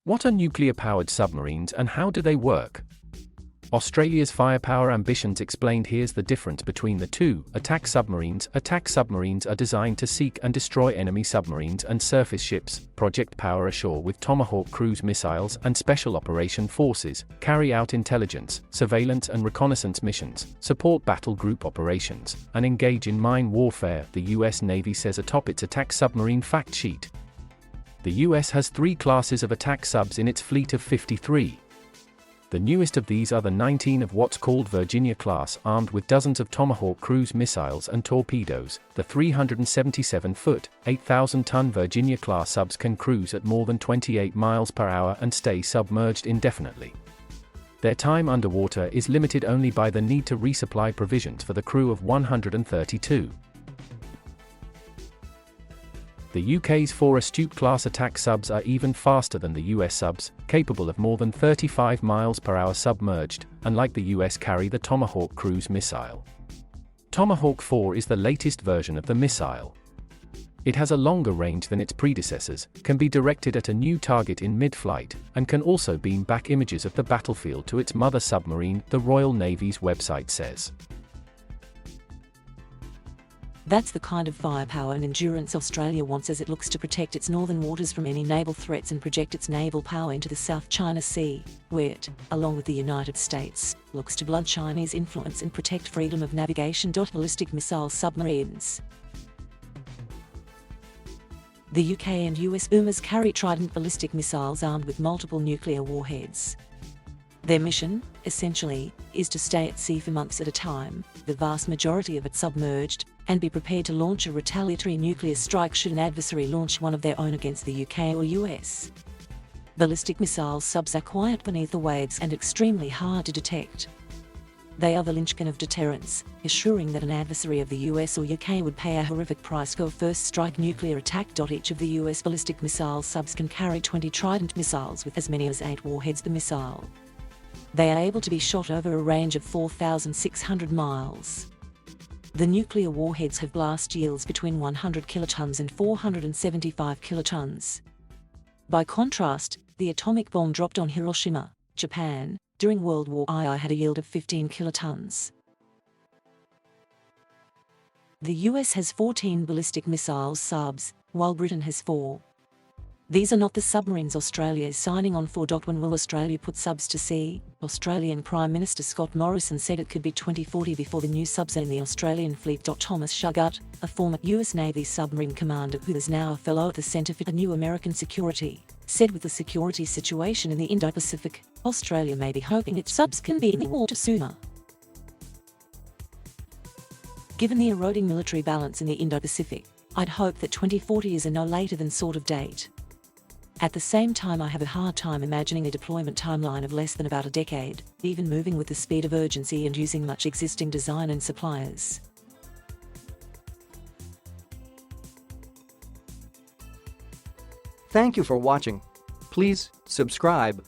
What are nuclear-powered submarines and how do they work? Australia's firepower ambitions explained. Here's the difference between the two. Attack submarines. Attack submarines are designed to seek and destroy enemy submarines and surface ships, project power ashore with Tomahawk cruise missiles and special operation forces, carry out intelligence, surveillance and reconnaissance missions, support battle group operations, and engage in mine warfare, the US Navy says atop its attack submarine fact sheet. The US has 3 classes of attack subs in its fleet of 53. The newest of these are the 19 of what's called Virginia class, armed with dozens of Tomahawk cruise missiles and torpedoes. The 377-foot, 8,000-ton Virginia class subs can cruise at more than 28 miles per hour and stay submerged indefinitely. Their time underwater is limited only by the need to resupply provisions for the crew of 132. The UK's 4 Astute-class attack subs are even faster than the US subs, capable of more than 35 miles per hour submerged, and like the US carry the Tomahawk cruise missile. Tomahawk 4 is the latest version of the missile. It has a longer range than its predecessors, can be directed at a new target in mid-flight, and can also beam back images of the battlefield to its mother submarine, the Royal Navy's website says. That's the kind of firepower and endurance Australia wants as it looks to protect its northern waters from any naval threats and project its naval power into the South China Sea, where it, along with the United States, looks to blunt Chinese influence and protect freedom of navigation. Ballistic missile submarines. The UK and US boomers carry Trident ballistic missiles armed with multiple nuclear warheads. Their mission, essentially, is to stay at sea for months at a time, the vast majority of it submerged, and be prepared to launch a retaliatory nuclear strike should an adversary launch one of their own against the UK or US. Ballistic missile subs are quiet beneath the waves and extremely hard to detect. They are the linchpin of deterrence, assuring that an adversary of the US or UK would pay a horrific price for a first strike nuclear attack. Each of the US ballistic missile subs can carry 20 Trident missiles with as many as 8 warheads per missile. They are able to be shot over a range of 4,600 miles. The nuclear warheads have blast yields between 100 kilotons and 475 kilotons. By contrast, the atomic bomb dropped on Hiroshima, Japan, during World War II had a yield of 15 kilotons. The US has 14 ballistic missile subs, while Britain has 4. These are not the submarines Australia is signing on for. When will Australia put subs to sea? Australian Prime Minister Scott Morrison said it could be 2040 before the new subs are in the Australian fleet. Thomas Shuggart, a former US Navy submarine commander who is now a fellow at the Centre for New American Security, said with the security situation in the Indo-Pacific, Australia may be hoping its subs can be in the water sooner. Given the eroding military balance in the Indo-Pacific, I'd hope that 2040 is a no later than sort of date. At the same time, I have a hard time imagining a deployment timeline of less than about a decade, even moving with the speed of urgency and using much existing design and suppliers. Thank you for watching. Please subscribe.